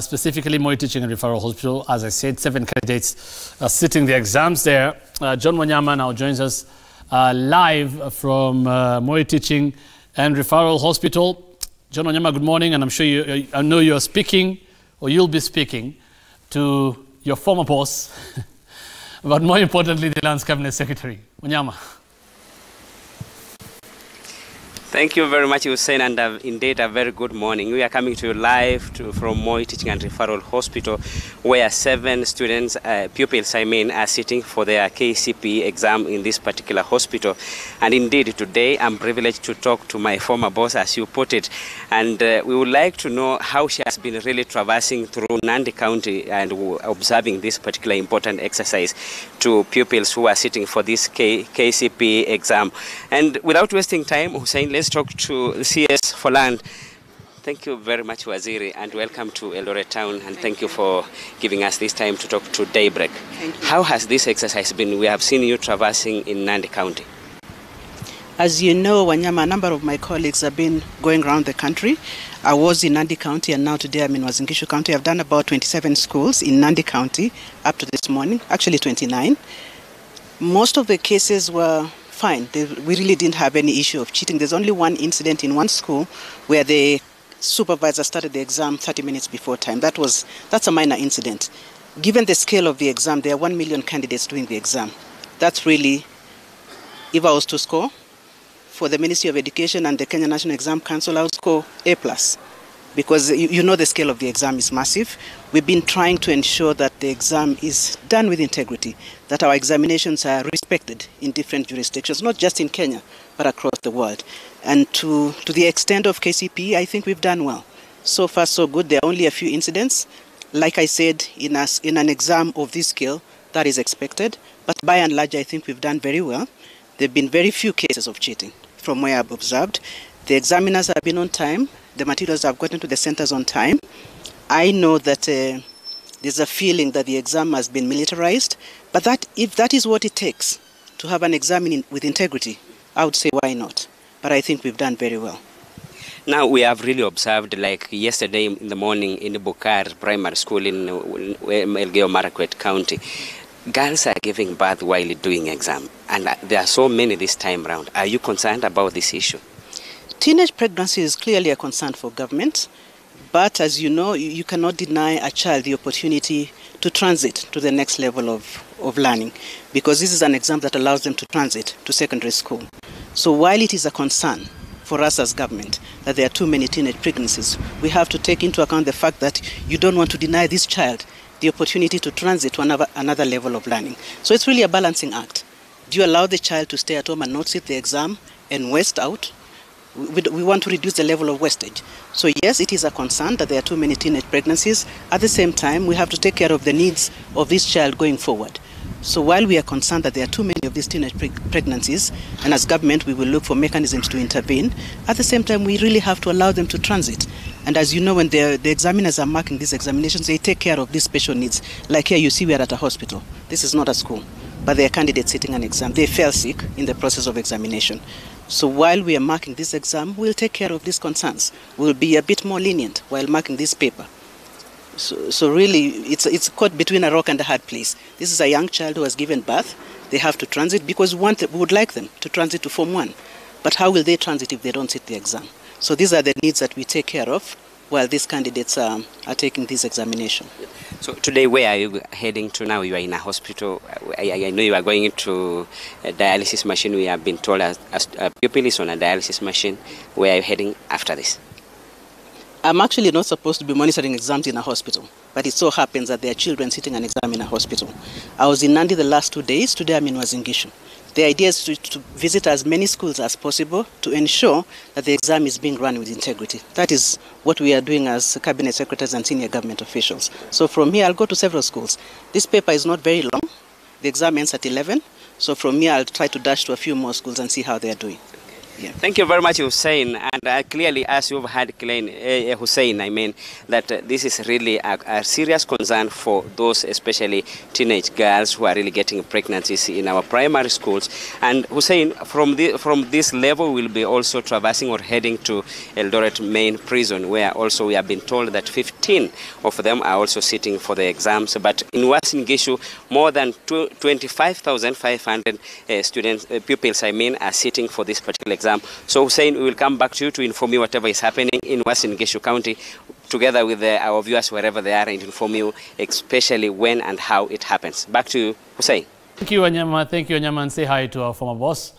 specifically Moi Teaching and Referral Hospital. As I said, 7 candidates are sitting the exams there. John Wanyama now joins us live from Moi Teaching and Referral Hospital. John Wanyama, good morning, and I'm sure I know you're speaking, or you'll be speaking, to your former boss, but more importantly, the Lands Cabinet Secretary. Wanyama. Thank you very much, Hussein, and indeed a very good morning. We are coming to you live from Moi Teaching and Referral Hospital, where 7 students, pupils are sitting for their KCPE exam in this particular hospital. And indeed, today I'm privileged to talk to my former boss, as you put it, and we would like to know how she has been really traversing through Nandi County and observing this particular important exercise to pupils who are sitting for this KCPE exam. And without wasting time, Hussein, let's talk to CS for Land. Thank you very much, Waziri, and welcome to Eldoret Town, and thank you for giving us this time to talk to Daybreak. Thank you. How has this exercise been? We have seen you traversing in Nandi County. As you know, Wanyama, a number of my colleagues have been going around the country. I was in Nandi County, and now today I'm in Uasin Gishu County. I've done about 27 schools in Nandi County up to this morning, actually 29. Most of the cases were fine. We really didn't have any issue of cheating. There's only one incident in one school where the supervisor started the exam 30 minutes before time. That's a minor incident. Given the scale of the exam, there are 1 million candidates doing the exam. That's really, if I was to score for the Ministry of Education and the Kenya National Exam Council, I would score A+. Because you know the scale of the exam is massive. We've been trying to ensure that the exam is done with integrity, that our examinations are respected in different jurisdictions, not just in Kenya, but across the world. And to the extent of KCPE, I think we've done well. So far, so good. There are only a few incidents. Like I said, in an exam of this scale, that is expected. But by and large, I think we've done very well. There have been very few cases of cheating from where I've observed. The examiners have been on time. The materials have gotten to the centers on time. I know that there's a feeling that the exam has been militarized, but if that is what it takes to have an exam with integrity, I would say why not? But I think we've done very well. Now, we have really observed, like yesterday in the morning in Bukar Primary School in Elgeyo Marakwet County, girls are giving birth while doing exam, and there are so many this time around. Are you concerned about this issue? Teenage pregnancy is clearly a concern for government, but as you know, you cannot deny a child the opportunity to transit to the next level of learning, because this is an exam that allows them to transit to secondary school. So while it is a concern for us as government that there are too many teenage pregnancies, we have to take into account the fact that you don't want to deny this child the opportunity to transit to another level of learning. So it's really a balancing act. Do you allow the child to stay at home and not sit the exam and waste out? We want to reduce the level of wastage. So yes, it is a concern that there are too many teenage pregnancies. At the same time, we have to take care of the needs of this child going forward. So while we are concerned that there are too many of these teenage pregnancies, and as government we will look for mechanisms to intervene, at the same time we really have to allow them to transit. And as you know, when the examiners are marking these examinations, they take care of these special needs. Like here you see we are at a hospital. This is not a school, but there are candidates sitting an exam. They fell sick in the process of examination. So while we are marking this exam, we'll take care of these concerns. We'll be a bit more lenient while marking this paper. So really, it's caught between a rock and a hard place. This is a young child who has given birth. They have to transit because we would like them to transit to Form 1. But how will they transit if they don't sit the exam? So these are the needs that we take care of while these candidates are taking this examination. So today, where are you heading to now? You are in a hospital. I know you are going into a dialysis machine. We have been told as a pupil is on a dialysis machine. Where are you heading after this? I'm actually not supposed to be monitoring exams in a hospital, but it so happens that there are children sitting an exam in a hospital. I was in Nandi the last 2 days. Today I'm in Uasin Gishu. The idea is to visit as many schools as possible to ensure that the exam is being run with integrity. That is what we are doing as cabinet secretaries and senior government officials. So from here, I'll go to several schools. This paper is not very long. The exam ends at 11. So from here, I'll try to dash to a few more schools and see how they are doing. Yeah. Thank you very much, Hussein. And clearly, as you've had Hussein, I mean, that this is really a serious concern for those, especially teenage girls who are really getting pregnancies in our primary schools. And Hussein, from this level, we'll be also traversing or heading to Eldoret Main Prison, where also we have been told that 15 of them are also sitting for the exams. But in Uasin Gishu, more than 25,500 pupils, are sitting for this particular exam. So Hussein, we will come back to you to inform you whatever is happening in Uasin Gishu County, together with our viewers wherever they are, and inform you especially when and how it happens. Back to you, Hussein. Thank you, Anyama. Thank you, Anyama, and say hi to our former boss.